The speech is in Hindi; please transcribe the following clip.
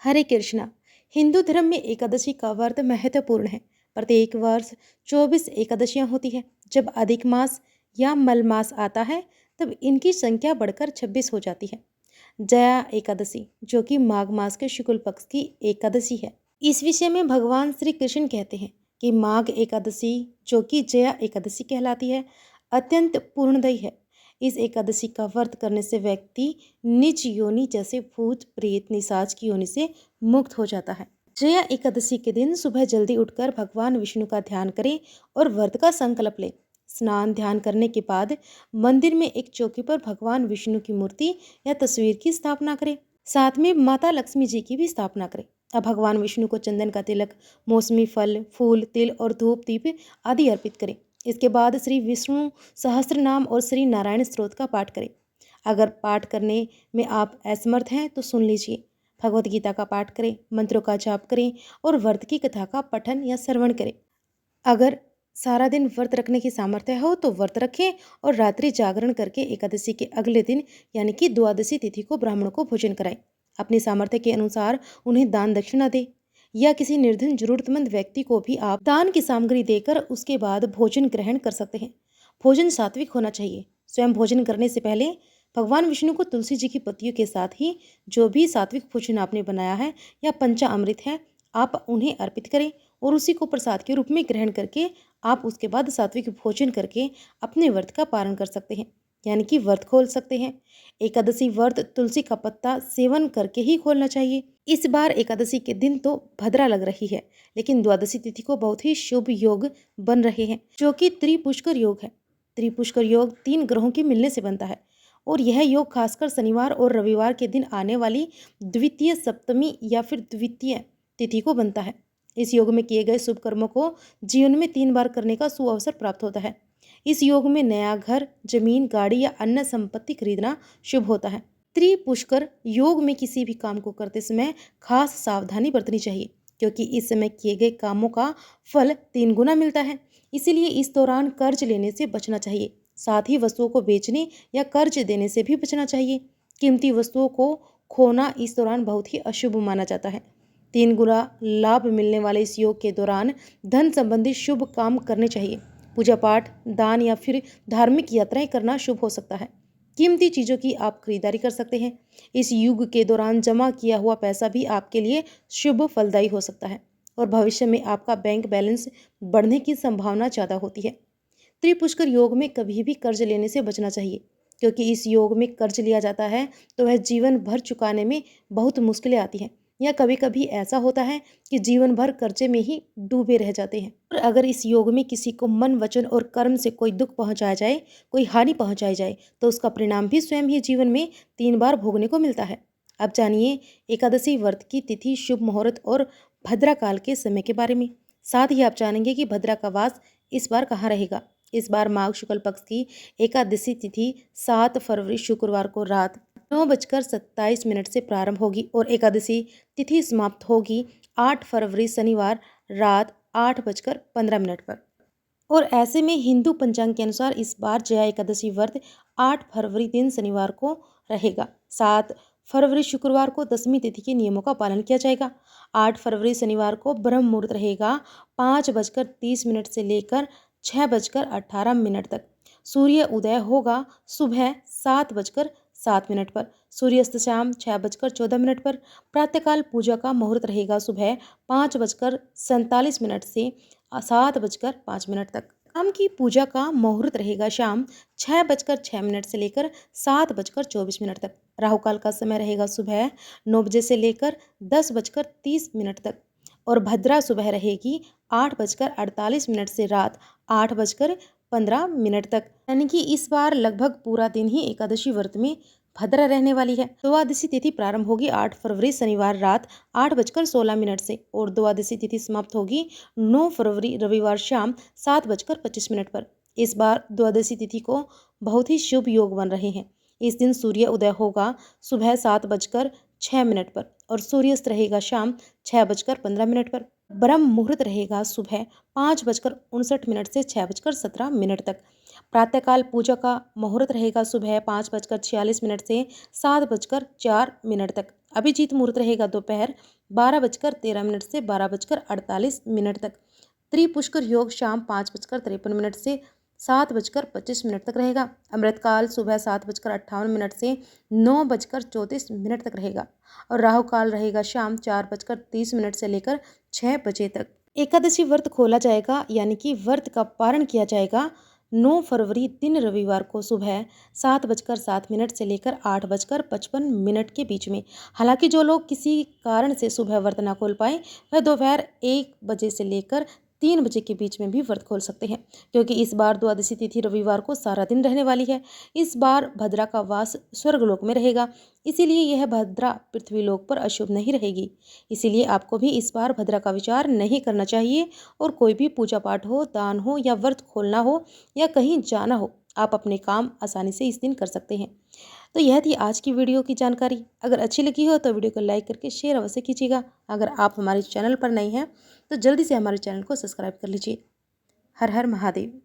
हरे कृष्णा। हिंदू धर्म में एकादशी का व्रत महत्वपूर्ण है। प्रत्येक वर्ष 24 एकादशियां होती है। जब अधिक मास या मल मास आता है तब इनकी संख्या बढ़कर 26 हो जाती है। जया एकादशी जो कि माघ मास के शुक्ल पक्ष की एकादशी है। इस विषय में भगवान श्री कृष्ण कहते हैं कि माघ एकादशी जो कि जया एकादशी कहलाती है अत्यंत पूर्णदयी है। इस एकादशी का व्रत करने से व्यक्ति निज योनि जैसे भूत प्रेत निशाच की योनि से मुक्त हो जाता है। जया एकादशी के दिन सुबह जल्दी उठकर भगवान विष्णु का ध्यान करें और व्रत का संकल्प लें। स्नान ध्यान करने के बाद मंदिर में एक चौकी पर भगवान विष्णु की मूर्ति या तस्वीर की स्थापना करें। साथ में माता लक्ष्मी जी की भी स्थापना करें। अब भगवान विष्णु को चंदन का तिलक, मौसमी फल, फूल, तिल और धूप दीप आदि अर्पित करें। इसके बाद श्री विष्णु सहस्त्र नाम और श्री नारायण स्तोत्र का पाठ करें। अगर पाठ करने में आप असमर्थ हैं तो सुन लीजिए। भगवत गीता का पाठ करें, मंत्रों का जाप करें और व्रत की कथा का पठन या श्रवण करें। अगर सारा दिन व्रत रखने की सामर्थ्य हो तो व्रत रखें और रात्रि जागरण करके एकादशी के अगले दिन यानी कि द्वादशी तिथि को ब्राह्मणों को भोजन कराएं। अपनी सामर्थ्य के अनुसार उन्हें दान दक्षिणा दें या किसी निर्धन जरूरतमंद व्यक्ति को भी आप दान की सामग्री देकर उसके बाद भोजन ग्रहण कर सकते हैं। भोजन सात्विक होना चाहिए। स्वयं भोजन करने से पहले भगवान विष्णु को तुलसी जी की पत्तियों के साथ ही जो भी सात्विक भोजन आपने बनाया है या पंचा अमृत है आप उन्हें अर्पित करें और उसी को प्रसाद के रूप में ग्रहण करके आप उसके बाद सात्विक भोजन करके अपने व्रत का पालन कर सकते हैं, यानी कि व्रत खोल सकते हैं। एकादशी व्रत तुलसी का पत्ता सेवन करके ही खोलना चाहिए। इस बार एकादशी के दिन तो भद्रा लग रही है, लेकिन द्वादशी तिथि को बहुत ही शुभ योग बन रहे हैं जो कि त्रिपुष्कर योग है। त्रिपुष्कर योग 3 ग्रहों के मिलने से बनता है और यह योग खासकर शनिवार और रविवार के दिन आने वाली द्वितीय सप्तमी या फिर द्वितीय तिथि को बनता है। इस योग में किए गए शुभ कर्मों को जीवन में 3 बार करने का सुअवसर प्राप्त होता है। इस योग में नया घर, जमीन, गाड़ी या अन्य संपत्ति खरीदना शुभ होता है। त्रिपुष्कर योग में किसी भी काम को करते समय खास सावधानी बरतनी चाहिए क्योंकि इस समय किए गए कामों का फल 3 गुना मिलता है। इसीलिए इस दौरान कर्ज लेने से बचना चाहिए। साथ ही वस्तुओं को बेचने या कर्ज देने से भी बचना चाहिए। कीमती वस्तुओं को खोना इस दौरान बहुत ही अशुभ माना जाता है। 3 गुना लाभ मिलने वाले इस योग के दौरान धन संबंधी शुभ काम करने चाहिए। पूजा पाठ, दान या फिर धार्मिक यात्राएं करना शुभ हो सकता है। कीमती चीज़ों की आप खरीदारी कर सकते हैं। इस युग के दौरान जमा किया हुआ पैसा भी आपके लिए शुभ फलदायी हो सकता है और भविष्य में आपका बैंक बैलेंस बढ़ने की संभावना ज़्यादा होती है। त्रिपुष्कर योग में कभी भी कर्ज लेने से बचना चाहिए क्योंकि इस योग में कर्ज लिया जाता है तो वह जीवन भर चुकाने में बहुत मुश्किलें आती हैं या कभी कभी ऐसा होता है कि जीवन भर कर्जे में ही डूबे रह जाते हैं। और अगर इस योग में किसी को मन, वचन और कर्म से कोई दुख पहुंचाया जाए, कोई हानि पहुंचाई जाए तो उसका परिणाम भी स्वयं ही जीवन में 3 बार भोगने को मिलता है। अब जानिए एकादशी व्रत की तिथि, शुभ मुहूर्त और भद्रा काल के समय के बारे में। साथ ही आप जानेंगे कि भद्रा का वास इस बार कहाँ रहेगा। इस बार माघ शुक्ल पक्ष की एकादशी तिथि 7 फरवरी शुक्रवार को रात 9:27 से प्रारंभ होगी और एकादशी तिथि समाप्त होगी 8 फरवरी शनिवार रात 8:15 पर। और ऐसे में हिंदू पंचांग के अनुसार इस बार जया एकादशी व्रत 8 फरवरी दिन शनिवार को रहेगा। 7 फरवरी शुक्रवार को दशमी तिथि के नियमों का पालन किया जाएगा। 8 फरवरी शनिवार को ब्रह्म मुहूर्त रहेगा 5:30 से लेकर 6:18 तक। सूर्य उदय होगा सुबह 7:07 पर। सूर्यास्त शाम 6:14 पर। प्रातःकाल पूजा का मुहूर्त रहेगा सुबह 5:47 से 7:05 तक। शाम की पूजा का मुहूर्त रहेगा शाम 6:06 से लेकर 7:24 तक। राहु काल का समय रहेगा सुबह 9 बजे से लेकर 10:30 तक और भद्रा सुबह रहेगी 8:48 से रात 8:15 तक। यानी कि इस बार लगभग पूरा दिन ही एकादशी व्रत में भद्रा रहने वाली है। द्वादशी तिथि प्रारंभ होगी 8 फरवरी शनिवार रात 8:16 से और द्वादशी तिथि समाप्त होगी 9 फरवरी रविवार शाम 7:25 पर। इस बार द्वादशी तिथि को बहुत ही शुभ योग बन रहे हैं। इस दिन सूर्य उदय होगा सुबह 7:06 पर और सूर्यास्त रहेगा शाम 6:15 पर। ब्रह्म मुहूर्त रहेगा सुबह 5:59 से 6:17 तक। प्रातःकाल पूजा का मुहूर्त रहेगा सुबह 5:46 से 7:04 तक। अभिजीत मुहूर्त रहेगा दोपहर 12:13 से 12:48 तक। त्रिपुष्कर योग शाम 5:53 से 7:25 तक रहेगा। अमृतकाल सुबह 7:58 से 9:34 तक रहेगा और राहु काल रहेगा शाम 4:30 से लेकर 6 बजे तक। एकादशी व्रत खोला जाएगा यानी कि व्रत का पारण किया जाएगा 9 फरवरी दिन रविवार को सुबह 7:07 से लेकर 8:55 के बीच में। हालांकि जो लोग किसी कारण से सुबह व्रत ना खोल पाए वह दोपहर 1 बजे से लेकर 3 बजे के बीच में भी व्रत खोल सकते हैं, क्योंकि इस बार द्वादशी तिथि रविवार को सारा दिन रहने वाली है। इस बार भद्रा का वास स्वर्गलोक में रहेगा, इसीलिए यह भद्रा पृथ्वीलोक पर अशुभ नहीं रहेगी। इसीलिए आपको भी इस बार भद्रा का विचार नहीं करना चाहिए और कोई भी पूजा पाठ हो, दान हो या व्रत खोलना हो या कहीं जाना हो, आप अपने काम आसानी से इस दिन कर सकते हैं। तो यह थी आज की वीडियो की जानकारी। अगर अच्छी लगी हो तो वीडियो को लाइक करके शेयर अवश्य कीजिएगा। अगर आप हमारे चैनल पर नए हैं तो जल्दी से हमारे चैनल को सब्सक्राइब कर लीजिए। हर हर महादेव।